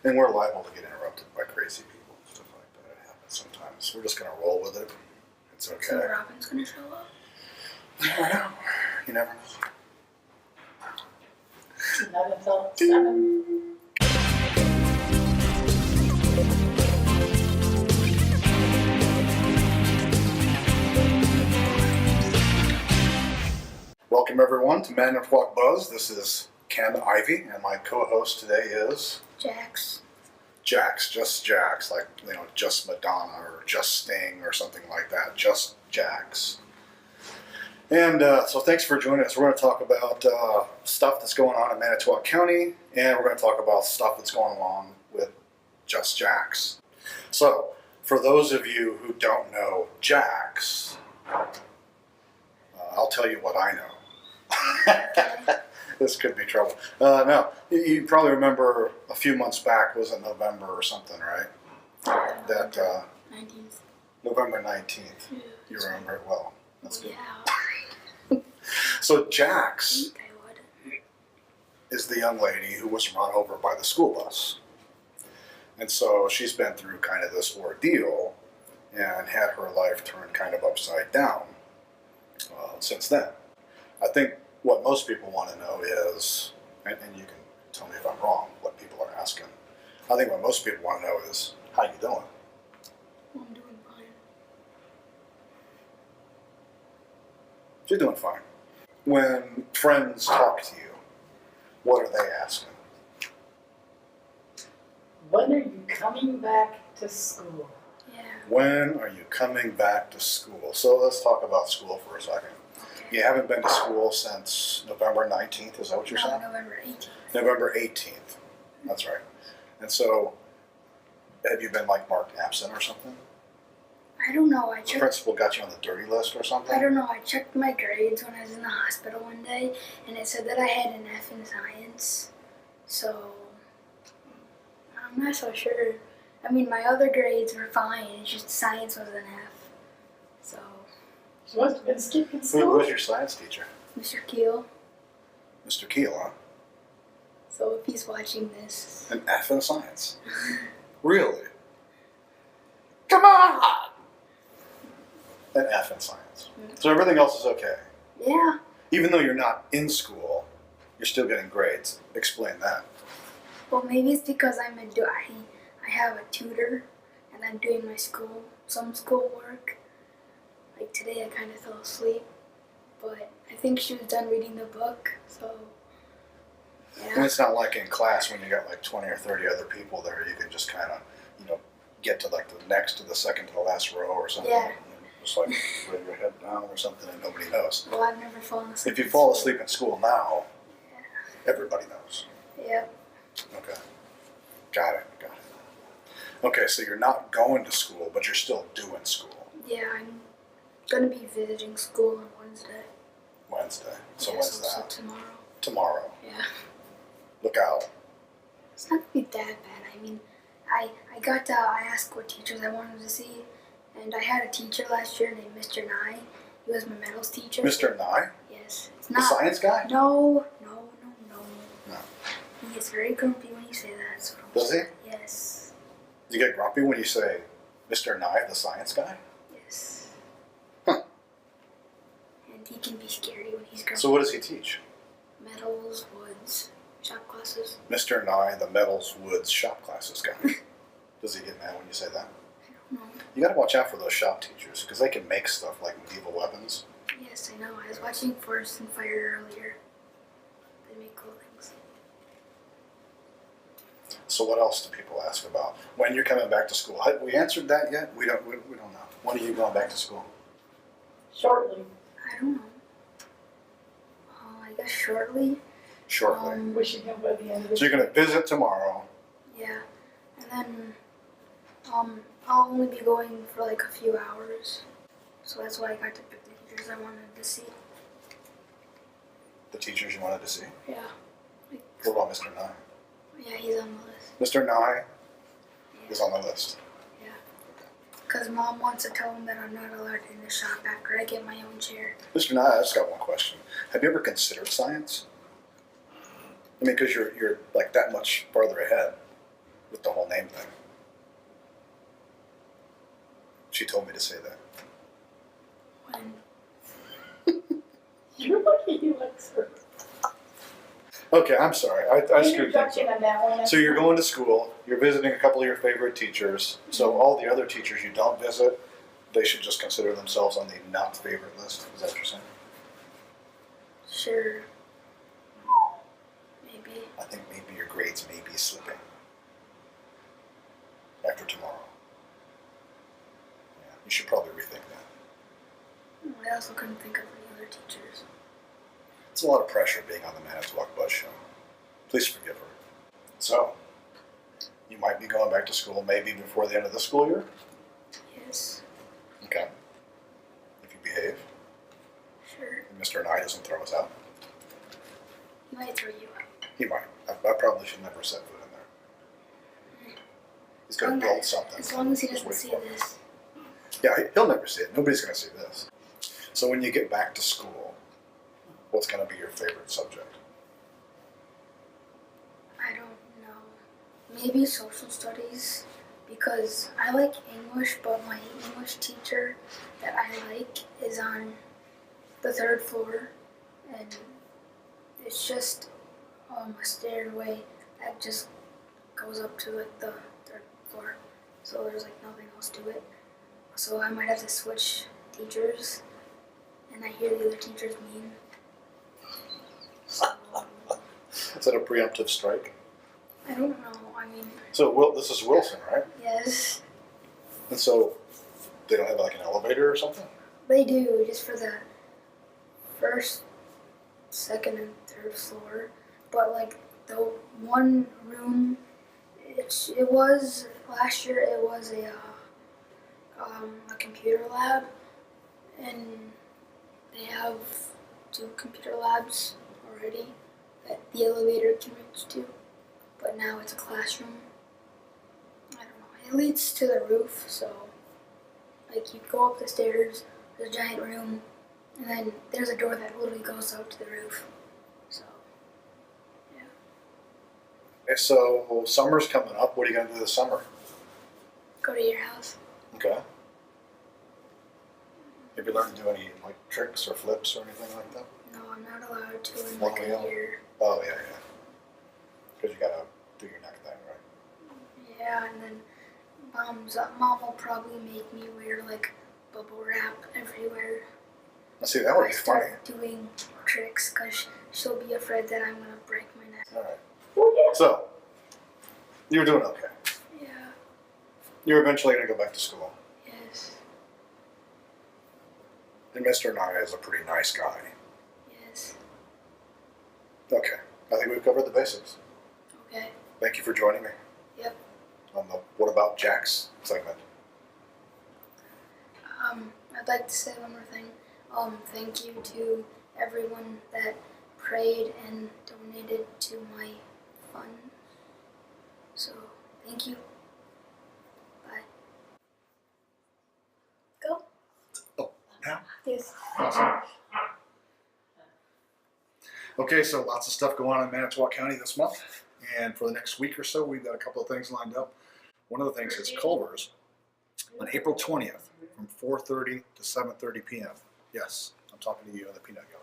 And we're liable to get interrupted by crazy people and stuff like that. It happens sometimes. We're just going to roll with it. It's okay. So Robin's going to show up? You never know. You never know. Not until 7. Welcome everyone to Manitowoc Buzz. This is Ken Ivy, and my co-host today is Jax. Jax, just Jax, like, just Madonna or just Sting or something like that. Just Jax. And so thanks for joining us. We're going to talk about stuff that's going on in Manitowoc County, and we're going to talk about stuff that's going on with Just Jax. So, for those of you who don't know Jax, I'll tell you what I know. This could be trouble. No, you probably remember a few months back, was it November or something, right? That 19th. November 19th. Yeah. You remember it well. That's good. Yeah. So Jax I would. is the young lady who was run over by the school bus. And so she's been through kind of this ordeal and had her life turned kind of upside down since then. I think what most people want to know is, and you can tell me if I'm wrong, what people are asking. I think what most people want to know is, how you doing? I'm doing fine. You're doing fine. When friends talk to you, what are they asking? When are you coming back to school? Yeah. When are you coming back to school? So let's talk about school for a second. You haven't been to school since November 19th, is that what you're saying? November 18th. November 18th. That's right. And so, have you been marked absent or something? I don't know. The principal got you on the dirty list or something? I don't know. I checked my grades when I was in the hospital one day, and it said that I had an F in science. So, I'm not so sure. I mean, my other grades were fine. It's just science was an F. So, She must have been skipping Who school. was your science teacher? Mr. Keel. Mr. Keel, huh? So if he's watching this, An F in science? Really? Come on! An F in science. So everything else is okay. yeah. Even though you're not in school, you're still getting grades. Explain that. Well, maybe it's because I have a tutor, and I'm doing some school work. Like today, I kind of fell asleep, but I think she was done reading the book, so And yeah. it's not like in class when you got 20 or 30 other people there, you can just kind of, get to the next to the second to the last row or something. Yeah. And just lay your head down or something and nobody knows. Well, I've never fallen asleep. If you fall asleep in school now, Yeah. everybody knows. Yep. Okay. Got it. Okay, so you're not going to school, but you're still doing school. Yeah, I'm gonna be visiting school on Wednesday. Wednesday. So Yeah, when's so that? tomorrow. Tomorrow. Yeah. Look out. It's not gonna be that bad. I mean, I asked what teachers I wanted to see, and I had a teacher last year named Mr. Nye. He was my metals teacher. Mr. Nye? Yes. It's The not. science guy? No. No. He gets very grumpy when you say that. So don't Does he? Yes. You get grumpy when you say Mr. Nye, the science guy? Yes. Huh. And he can be scary when he's grumpy. So what does he teach? Metals, woods, shop classes. Mr. Nye, the metals, woods, shop classes guy. Does he get mad when you say that? No. You gotta watch out for those shop teachers, because they can make stuff like medieval weapons. Yes, I know. I was watching Forest and Fire earlier. They make cool things. So what else do people ask about? When you're coming back to school? Have we answered that yet? We don't know. When are you going back to school? Shortly. I don't know. I guess shortly. Shortly. We should know by the end of the So you're gonna visit tomorrow. Yeah. And then, I'll only be going for a few hours. So that's why I got to pick the teachers I wanted to see. The teachers you wanted to see. Yeah. What about Mr. Nye? Yeah, he's on the list. Mr. Nye Yeah. is on the list. Yeah. Because Mom wants to tell him that I'm not allowed in the shop after I get my own chair. Mr. Nye, I just got one question. Have you ever considered science? I mean, because you're that much farther ahead. with the whole name thing. She told me to say that. When? You're lucky you like her. Okay, I'm sorry. I screwed things Introduction up. on that one. So you're going to school, you're visiting a couple of your favorite teachers, so all the other teachers you don't visit, they should just consider themselves on the not favorite list. Is that what you're saying? Sure. Maybe. I think maybe your grades may be slipping after tomorrow. Yeah, you should probably rethink that. I also couldn't think of any other teachers. It's a lot of pressure being on the Manitowoc Buzz show. Please forgive her. So, you might be going back to school maybe before the end of the school year? Yes. Okay. If you behave, Sure. and Mr. Nye doesn't throw us out. He might throw you out. He might. I probably should never set foot in there. He's going to build something. As long as he Just doesn't wait see for it. this. Yeah, he'll never see it. Nobody's going to see this. So when you get back to school, what's going to be your favorite subject? I don't know. Maybe social studies, because I like English, but my English teacher that I like is on the 3rd floor, and it's just a stairway that just goes up to like the 3rd floor, so there's like nothing else to it. So I might have to switch teachers, and I hear the other teachers mean. So Is that a preemptive strike? I don't know. I mean, So this is Wilson, right? yes, And so they don't have like an elevator or something? they do, just for the 1st, 2nd, and 3rd floor. But like the one room, it was last year. It was a computer lab, and they have 2 computer labs already that the elevator can reach to. But now it's a classroom. I don't know. It leads to the roof, so like you go up the stairs, there's a giant room, and then there's a door that literally goes out to the roof. So yeah. Okay, so summer's coming up. What are you going to do this summer? Go to your house. Okay. Have you learned to do any like tricks or flips or anything like that? No, I'm not allowed to in One like way a out. year. Oh, yeah. Because you got to do your neck thing, right? Yeah, and then mom will probably make me wear like bubble wrap everywhere. Now, see, that would I be funny. start doing tricks because she'll be afraid that I'm gonna break my neck. All right. Oh, So, you're doing okay. Yeah. You're eventually going to go back to school. Yes. And Mr. Nye is a pretty nice guy. Yes. Okay. I think we've covered the basics. Okay. Thank you for joining me. Yep. On the What About Jack's segment. I'd like to say one more thing. Thank you to everyone that prayed and donated to my fund. So, thank you. Bye. Go? Oh, now? Yes. Okay, so lots of stuff going on in Manitowoc County this month. And for the next week or so, we've got a couple of things lined up. One of the things is Culver's on April 20th from 4:30 to 7:30 p.m. Yes, I'm talking to you in the peanut gallery.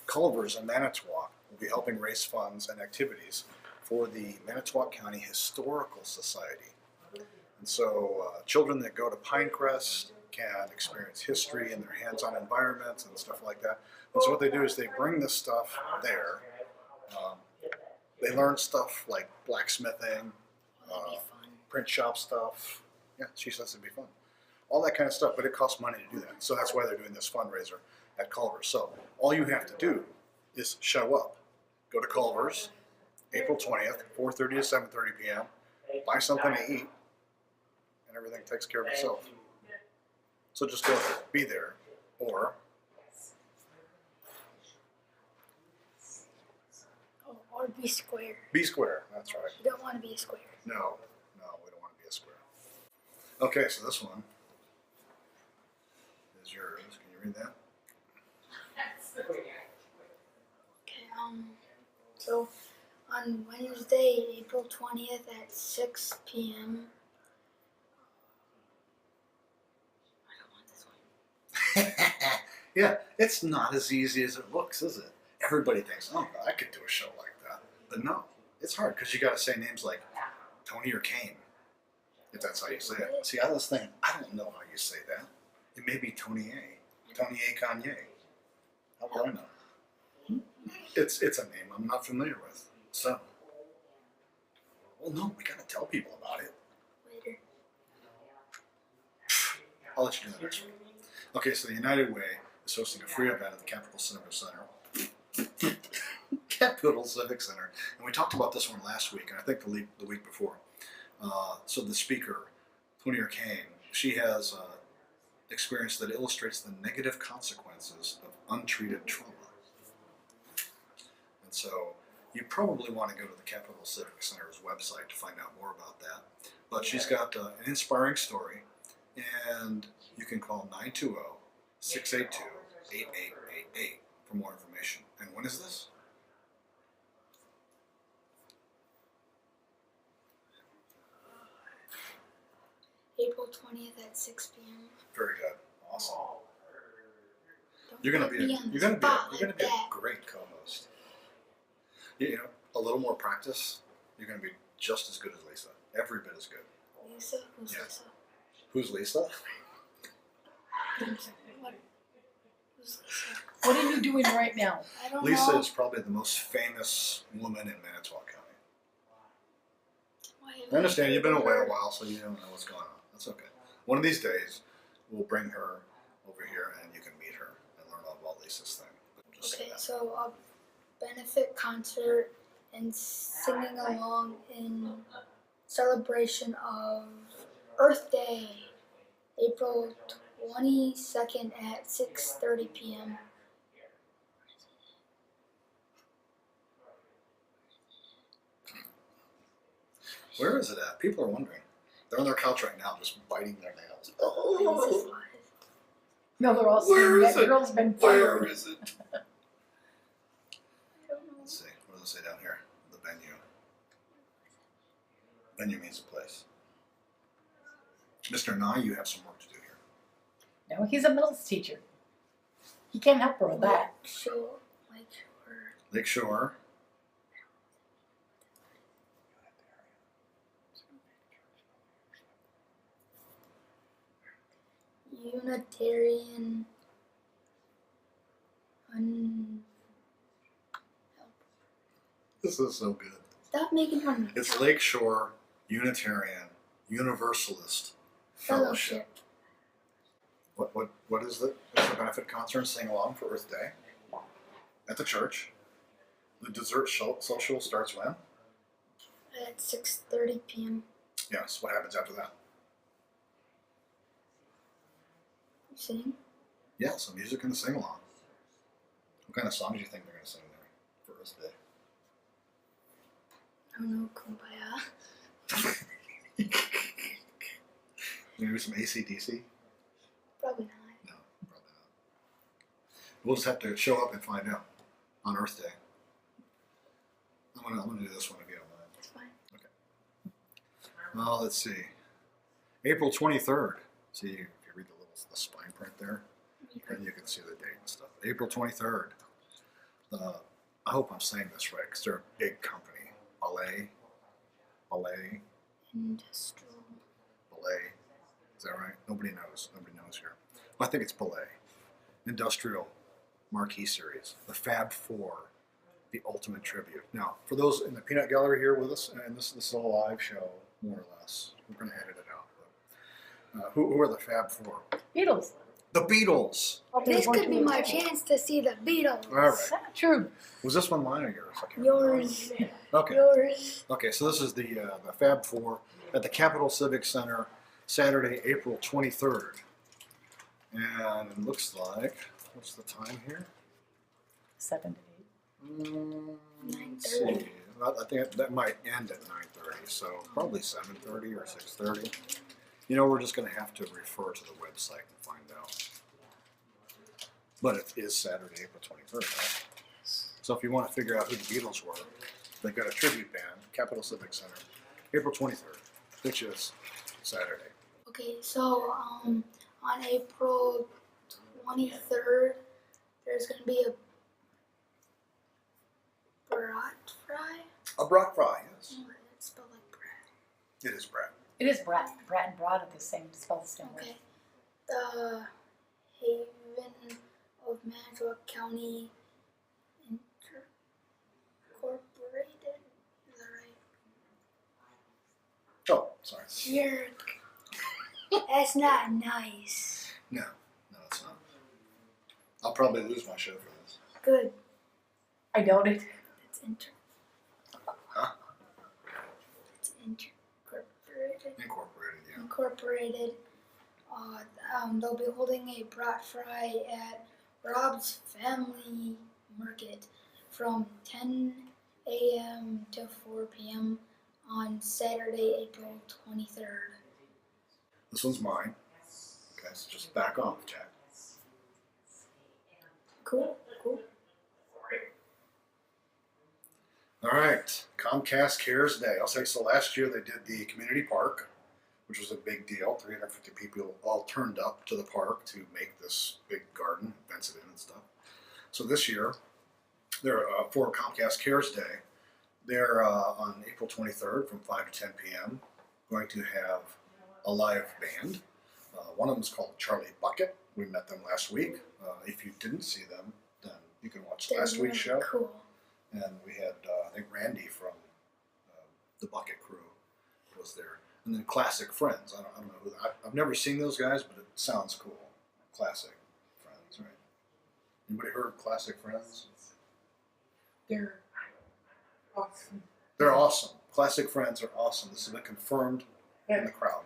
Culver's in Manitowoc will be helping raise funds and activities for the Manitowoc County Historical Society. And so children that go to Pinecrest can experience history in their hands-on environments and stuff like that. And so what they do is they bring this stuff there. They learn stuff like blacksmithing, That'd be fun. print shop stuff. Yeah, she says it'd be fun. All that kind of stuff, but it costs money to do that. So that's why they're doing this fundraiser at Culver's. So all you have to do is show up. Go to Culver's, April 20th, 4:30 to 7:30 p.m. Buy something to eat, and everything takes care of itself. So just go there, be there, or Or be square. be square. That's right. You don't want to be a square. No, we don't want to be a square. Okay, so this one is yours. Can you read that? Okay, so on Wednesday, April 20th at 6 p.m. I don't want this one. Yeah, it's not as easy as it looks, is it? Everybody thinks, oh, I could do a show like that. But no, it's hard because you got to say names like Tony or Kane, if that's how you say it. See, I was thinking, I don't know how you say that. It may be Tony A. Tony A. Kanye. How would I know? It's a name I'm not familiar with. So, well, no, we got to tell people about it. Later. I'll let you do that next week. Okay, so the United Way is hosting a free event at the Capitol Civic Center. Capitol Civic Center. And we talked about this one last week, and I think the week before. So the speaker, Tony Kane, she has experience that illustrates the negative consequences of untreated trauma. And so you probably want to go to the Capitol Civic Center's website to find out more about that. But she's got an inspiring story, and you can call 920-682-8888 for more information. And when is this? April 20th at 6 p.m. Very good. Awesome. Don't You're gonna put be me on the you're gonna spot be a like that. great co-host. You know, a little more practice, you're gonna be just as good as Lisa. Every bit as good. Lisa? Who's Yeah. Lisa? Who's Lisa? What? Who's Lisa? What are you doing right now? I don't Lisa know. is probably the most famous woman in Manitowoc County. Why have I understand you've been heard away of a her? while, so you don't know what's going on. That's okay. One of these days, we'll bring her over here and you can meet her and learn all about Lisa's thing. Just say Okay, that. so a benefit concert and singing along in celebration of Earth Day, April 22nd at 6:30 p.m. Where is it at? People are wondering. They're on their couch right now, just biting their nails. Is this Oh, live? No, they're all Where saying is that it? girl's been where fired. is it? I don't know. Let's see. What does it say down here? The venue. Venue means the place. Mr. Nye, you have some work to do here. No, he's a middle teacher. He can't help her with that. So, like, Lakeshore. Unitarian. This is so good. Stop making fun of me. It's Lakeshore Unitarian Universalist Fellowship. What is it? It's a benefit concert and sing along for Earth Day at the church. The dessert social starts when? At 6:30 p.m. Yes. What happens after that? Sing. Yeah, some music and a sing along. What kind of songs do you think they're going to sing there for Earth Day? I don't know, Kumbaya. Maybe some AC/DC? Probably not. No, probably not. We'll just have to show up and find out on Earth Day. I'm gonna do this one if you don't mind. It's fine. Well, let's see. April 23rd. See, if you read the spine print there, then you can see the date and stuff. April 23rd. I hope I'm saying this right because they're a big company. Ballet. Industrial. Ballet. Is that right? Nobody knows. Nobody knows here. Well, I think it's Ballet. Industrial Marquee Series. The Fab Four. The Ultimate Tribute. Now, for those in the Peanut Gallery here with us, and this is a live show, more or less. We're going to edit it out. But, who are the Fab Four? Beatles. The Beatles. This could be my chance to see the Beatles. All right. Is that true? Was this one mine or yours? I can't remember. Yours. Okay. Yours. Okay, so this is the Fab Four at the Capitol Civic Center, Saturday, April 23rd. And it looks like, what's the time here? 7 to 8. Let's see. I think that might end at 9:30, so probably 7:30 or 6:30. You know, we're just going to have to refer to the website and find out. But it is Saturday, April 23rd, right? So if you want to figure out who the Beatles were, They got a tribute band, Capitol Civic Center, April 23rd, which is Saturday. Okay, so on April 23rd, there's gonna be a brat fry. A Brock Fry, yes. Oh, it's spelled like brat. It is Brad. It is Brat. Brat and Broad are the same, spelled the same way. Okay. The Haven of Manitowoc County Incorporated. Is that right? Oh, sorry. Jerk. That's not nice. No, it's not. I'll probably lose my show for this. Good. I doubt it. It's Huh? It's incorporated. Incorporated, yeah. Incorporated. They'll be holding a brat fry at Rob's Family Market from 10 a.m. to 4 p.m. on Saturday, April 23rd. This one's mine. Okay, so just back off, Jack. Cool. All right, Comcast Cares Day. I'll say so. Last year they did the community park, which was a big deal. 350 people all turned up to the park to make this big garden, fence it in and stuff. So this year, they're for Comcast Cares Day. They're on April 23rd from 5 to 10 p.m. going to have a live band. One of them is called Charlie Bucket. We met them last week. If you didn't see them, then you can watch They're last really week's show. cool. And we had, I think, Randy from the Bucket Crew was there. And then Classic Friends. I don't know who. I've never seen those guys, but it sounds cool. Classic Friends, right? Anybody heard of Classic Friends? They're awesome. They're awesome. Classic Friends are awesome. This has been confirmed in the crowd.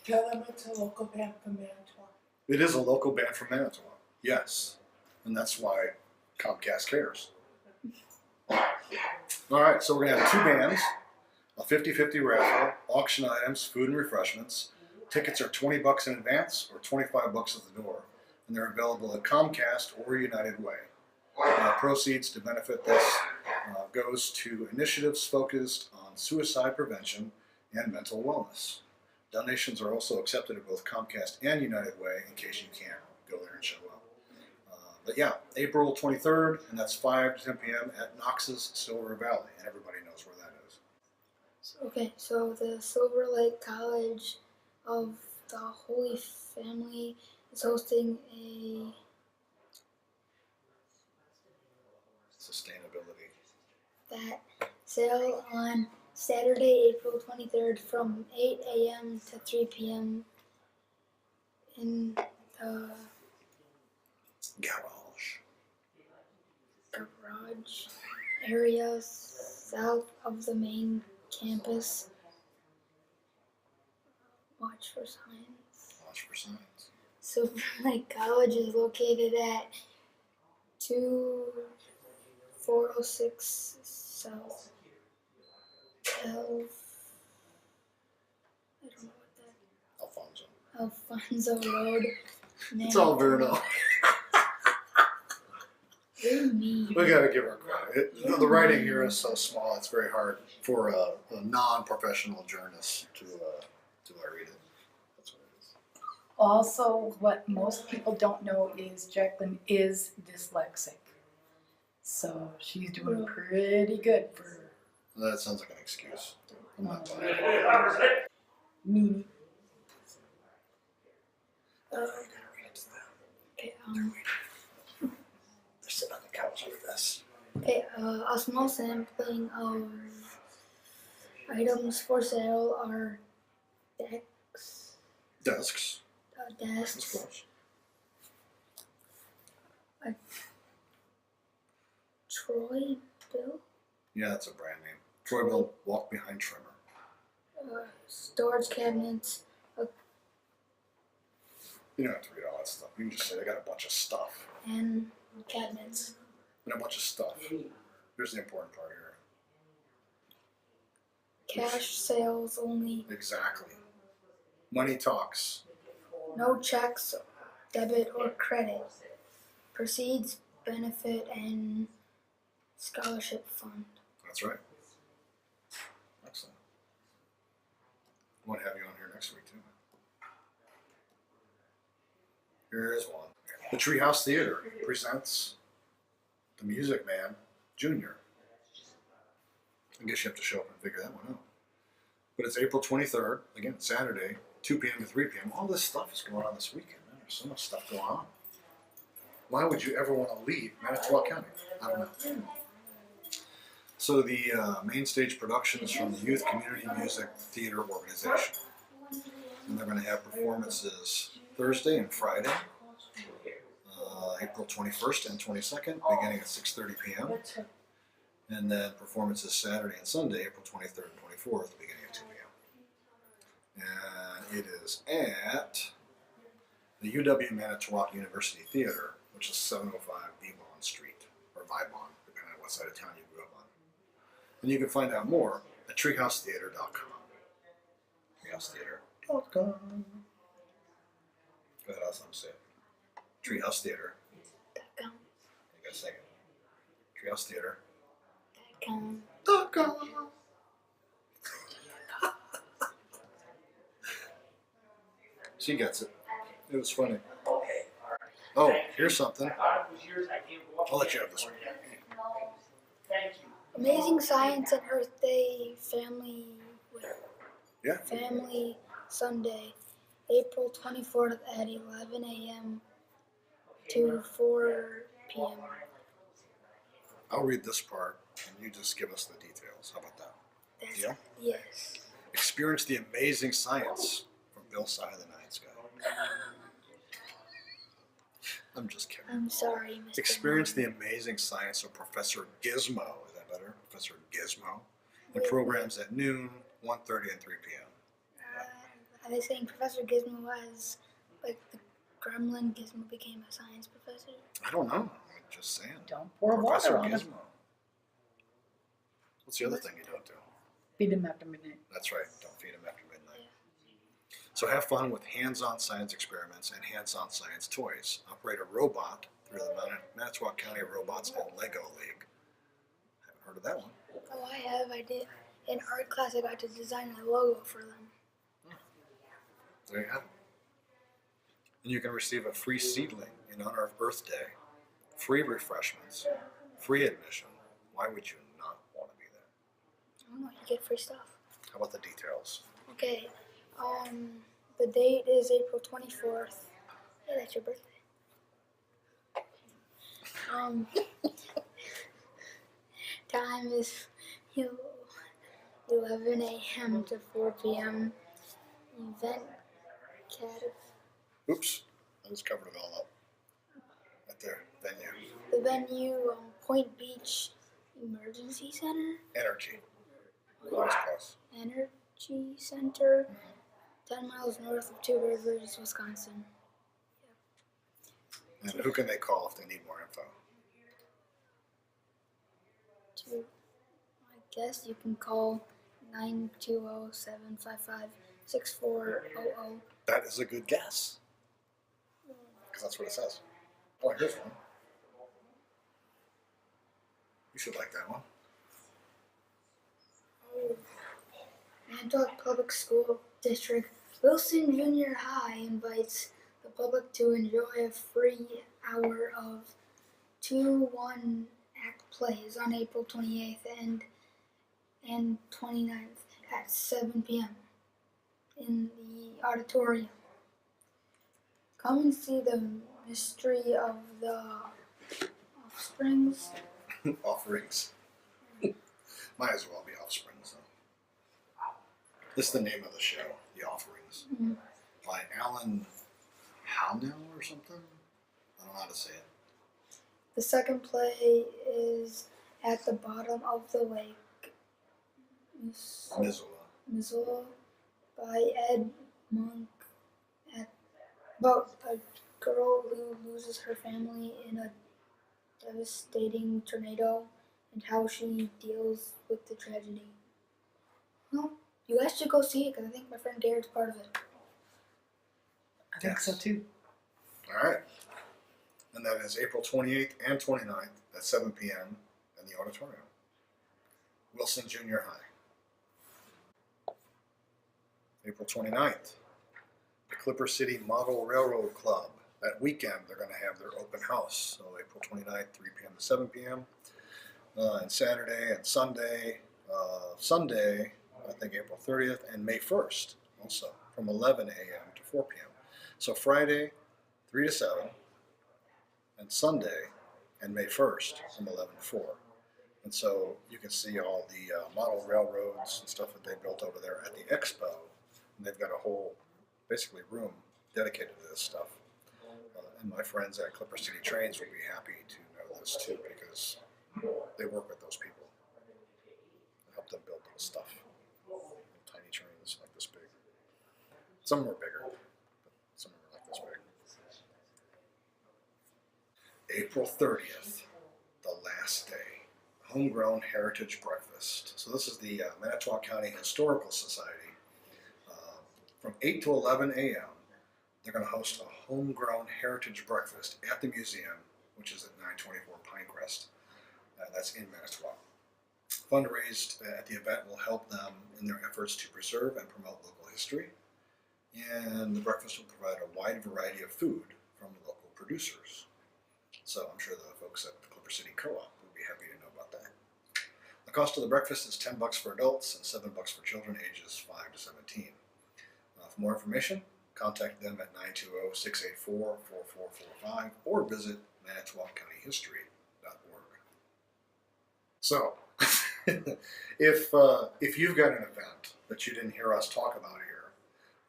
Tell them it's a local band from Manitowoc. It is a local band from Manitowoc. Yes. And that's why Comcast cares. All right, so we're going to have two bands, a 50-50 raffle, auction items, food and refreshments. Tickets are $20 in advance or $25 at the door, and they're available at Comcast or United Way. Proceeds to benefit this goes to initiatives focused on suicide prevention and mental wellness. Donations are also accepted at both Comcast and United Way in case you can't go there and show up. But yeah, April 23rd, and that's 5 to 10 p.m. at Knox's Silver Valley, and everybody knows where that is. Okay, so the Silver Lake College of the Holy Family is hosting a Sustainability. that sale on Saturday, April 23rd from 8 a.m. to 3 p.m. in the garage area south of the main campus. Watch for signs. Watch for signs. Silver Lake College is located at 2406 South I don't know what that Alfonso Road. It's all Verno. You're mean. We gotta give her credit. The writing here is so small; it's very hard for a non-professional journalist to read it. That's what it is. Also, what most people don't know is Jacqueline is dyslexic. So she's doing pretty good for That sounds like an excuse. I'm not buying it. me. Okay, They're sitting on the couch with this. okay, a small sampling of items for sale are desks, Desks. That's desks, close. a Troy Bill, Yeah, that's a brand name. Troy Bill Walk Behind Trimmer. storage cabinets, You don't have to read all that stuff. You can just say they got a bunch of stuff. and cabinets. And a bunch of stuff. Here's the important part here. Cash sales only. Exactly. Money talks. No checks, debit or credit. Proceeds benefit and scholarship fund. That's right. I want to have you on here next week too. Here is one. The Treehouse Theater presents The Music Man Junior. I guess you have to show up and figure that one out. But it's April 23rd, again, Saturday, 2 p.m. to 3 p.m. All this stuff is going on this weekend, man. There's so much stuff going on. Why would you ever want to leave Manitowoc County? I don't know. So the main stage productions from the Youth Community Music Theater Organization. And they're going to have performances Thursday and Friday, April 21st and 22nd, beginning at 6:30 p.m. And then performances Saturday and Sunday, April 23rd and 24th, beginning at 2 p.m. And it is at the UW Manitowoc University Theater, which is 705 Vivon Street, or Vibon, depending on what side of town you grew up on. And you can find out more at treehousetheater.com. Treehousetheater.com. Go ahead, I'll say it. Treehouse Theater. You gotta say it. Treehouse Theater. .com. She gets it. It was funny. Oh, here's something. I'll let you have this one. Amazing Science and Earth Day Yeah. Family Sunday, April 24th at 11 a.m. to 4 p.m. I'll read this part, and you just give us the details. How about that? Yeah? Yes. Experience the amazing science from Bill Sy of the Night Sky. I'm just kidding. I'm sorry, Mr. Experience the amazing science of Professor Gizmo. Is that better? Professor Gizmo. In programs at noon, 1:30, and 3 p.m. Are they saying Professor Gizmo was like the gremlin Gizmo became a science professor? I don't know. I'm just saying. Don't pour Professor water on Gizmo. it. What's the other thing you don't do? Feed him after midnight. That's right. Don't feed him after midnight. So have fun with hands-on science experiments and hands-on science toys. Operate a robot through the Manitowoc County Robots and Lego League. Haven't heard of that one. Oh, I have. I did. In art class, I got to design a logo for them. There you have it. And you can receive a free seedling in honor of Earth Day, free refreshments, free admission. Why would you not want to be there? I don't know. You get free stuff. How about the details? Okay. The date is April 24th. Hey, that's your birthday. 'Time is 11 a.m. to 4 p.m. Event Oops, I just covered it all up. Right there, venue. The venue, Point Beach Emergency Center. Energy. Always close. Energy Center, 10 miles north of Two Rivers, Wisconsin. And who can they call if they need more info? I guess you can call 920-755-6400. That is a good guess. Because that's what it says. Oh, here's one. You should like that one. Manitowoc Public School District Wilson Junior High invites the public to enjoy a free hour of 2 one-act plays on April 28th and 29th at 7 p.m. in the auditorium. Come and see the mystery of the offsprings. Offerings. Might as well be offsprings, though. This is the name of the show, The Offerings. Mhm. By Alan Howell or something? I don't know how to say it. The second play is At the Bottom of the Lake, Missoula. by Ed Monk, about a girl who loses her family in a devastating tornado and how she deals with the tragedy. Well, you guys should go see it because I think my friend Garrett's part of it. I think so too. All right. And that is April 28th and 29th at 7 p.m. in the auditorium. Wilson Junior High. April 29th, the Clipper City Model Railroad Club. That weekend, they're going to have their open house. So April 29th, 3 p.m. to 7 p.m. And Saturday and Sunday. Sunday, I think April 30th, and May 1st also, from 11 a.m. to 4 p.m. So Friday, 3 to 7, and Sunday, and May 1st, from 11 to 4. And so you can see all the model railroads and stuff that they built over there at the expo. And they've got a whole, basically, room dedicated to this stuff. And my friends at Clipper City Trains will be happy to know this too, because they work with those people and help them build those stuff. Tiny trains like this big. Some are bigger, but some are like this big. April 30th, the last day, Homegrown Heritage Breakfast. So this is the Manitowoc County Historical Society. From 8 to 11 a.m., they're going to host a homegrown heritage breakfast at the museum, which is at 924 Pinecrest. That's in Manitowoc. Funds raised at the event will help them in their efforts to preserve and promote local history. And the breakfast will provide a wide variety of food from local producers. So I'm sure the folks at the Clipper City Co-op will be happy to know about that. The cost of the breakfast is $10 for adults and $7 for children ages 5 to 17. For more information, contact them at 920-684-4445 or visit ManitowocCountyHistory.org. So, if you've got an event that you didn't hear us talk about here,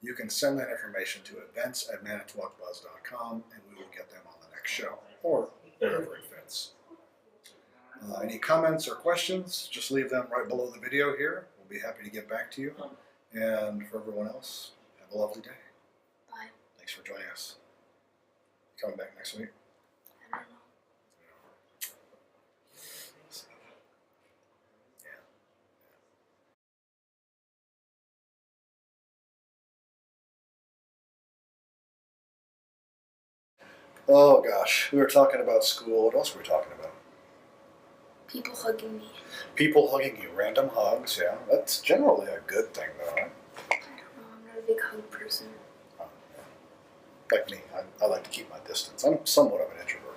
you can send that information to events@manitowocbuzz.com and we will get them on the next show or wherever it fits. Any comments or questions, just leave them right below the video here. We'll be happy to get back to you. And for everyone else, have a lovely day. Bye. Thanks for joining us. Coming back next week? I don't know. Oh gosh, we were talking about school. What else were we talking about? People hugging me. People hugging you, random hugs, yeah. That's generally a good thing though, right? I don't know. I'm not a big hug person. Like me, I like to keep my distance. I'm somewhat of an introvert.